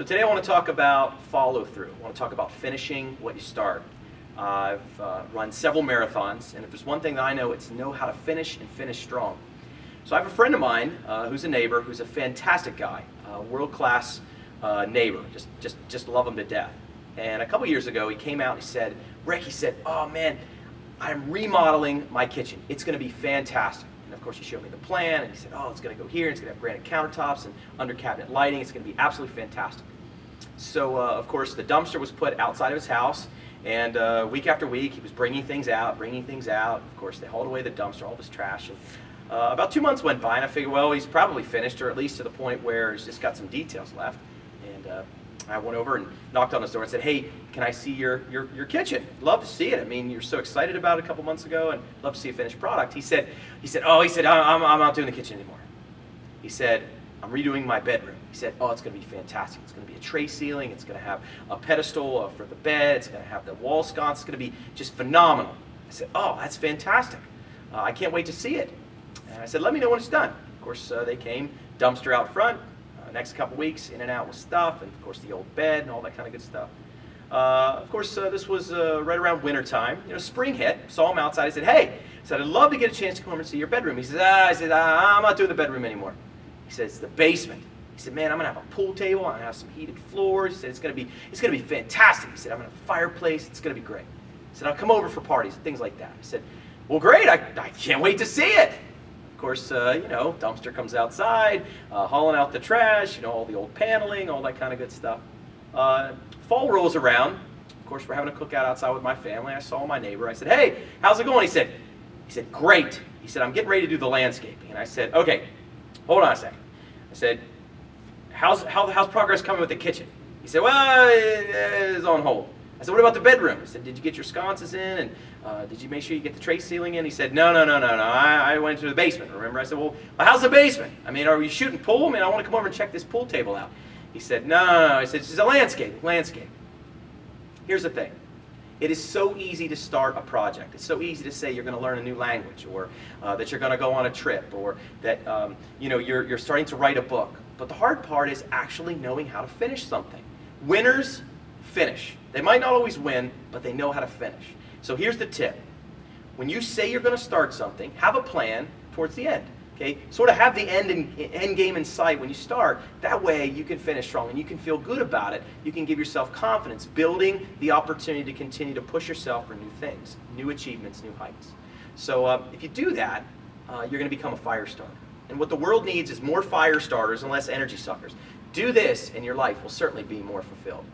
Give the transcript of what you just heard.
So today I want to talk about follow through. I want to talk about finishing what you start. I've run several marathons, and if there's one thing that I know, it's know how to finish and finish strong. So I have a friend of mine who's a neighbor, who's a fantastic guy, world-class neighbor, just love him to death. And a couple years ago, he came out and he said, Rick, he said, oh man, I'm remodeling my kitchen. It's going to be fantastic. And of course, he showed me the plan, and he said, oh, it's going to go here, it's going to have granite countertops and under cabinet lighting. It's going to be absolutely fantastic. So, of course, the dumpster was put outside of his house, and week after week, he was bringing things out. Of course, they hauled away the dumpster, all this trash. And about 2 months went by, and I figured, well, he's probably finished, or at least to the point where he's just got some details left. And I went over and knocked on his door and said, hey, can I see your kitchen? Love to see it. I mean, you're so excited about it a couple months ago, and love to see a finished product. He said, I'm not doing the kitchen anymore. He said, I'm redoing my bedroom. He said, oh, it's going to be fantastic. It's going to be a tray ceiling. It's going to have a pedestal for the bed. It's going to have the wall sconce. It's going to be just phenomenal. I said, oh, that's fantastic. I can't wait to see it. And I said, let me know when it's done. Of course, they came, dumpster out front. Next couple weeks, in and out with stuff, and of course the old bed and all that kind of good stuff. Of course, this was right around winter time. You know, spring hit. Saw him outside. I said, "Hey," I said, "I'd love to get a chance to come over and see your bedroom." He said, I'm not doing the bedroom anymore." He said, "It's the basement." He said, "Man, I'm gonna have a pool table. I'm gonna have some heated floors." He said, "It's gonna be fantastic." He said, "I'm gonna have a fireplace. It's gonna be great." He said, "I'll come over for parties and things like that." I said, "Well, great. I can't wait to see it." Of course, you know, dumpster comes outside, hauling out the trash, you know, all the old paneling, all that kind of good stuff. Fall rolls around. Of course, we're having a cookout outside with my family. I saw my neighbor. I said, "Hey, how's it going?" He said, "Great." He said, "I'm getting ready to do the landscaping." And I said, "Okay, hold on a second." I said, how's progress coming with the kitchen?" He said, "Well, it's on hold." I said, "What about the bedroom?" I said, "Did you get your sconces in, and did you make sure you get the tray ceiling in?" He said, No. I went to the basement, remember?" I said, well, how's the basement? I mean, are you shooting pool? I mean, I want to come over and check this pool table out." He said, No. I said, "It's just a landscape. Here's the thing. It is so easy to start a project. It's so easy to say you're going to learn a new language, or that you're going to go on a trip, or that you know, you're starting to write a book. But the hard part is actually knowing how to finish something. Winners finish. They might not always win, but they know how to finish. So here's the tip. When you say you're going to start something, have a plan towards the end. Okay? Sort of have the end game in sight when you start. That way you can finish strong and you can feel good about it. You can give yourself confidence, building the opportunity to continue to push yourself for new things, new achievements, new heights. So if you do that, you're going to become a fire starter. And what the world needs is more fire starters and less energy suckers. Do this and your life will certainly be more fulfilled.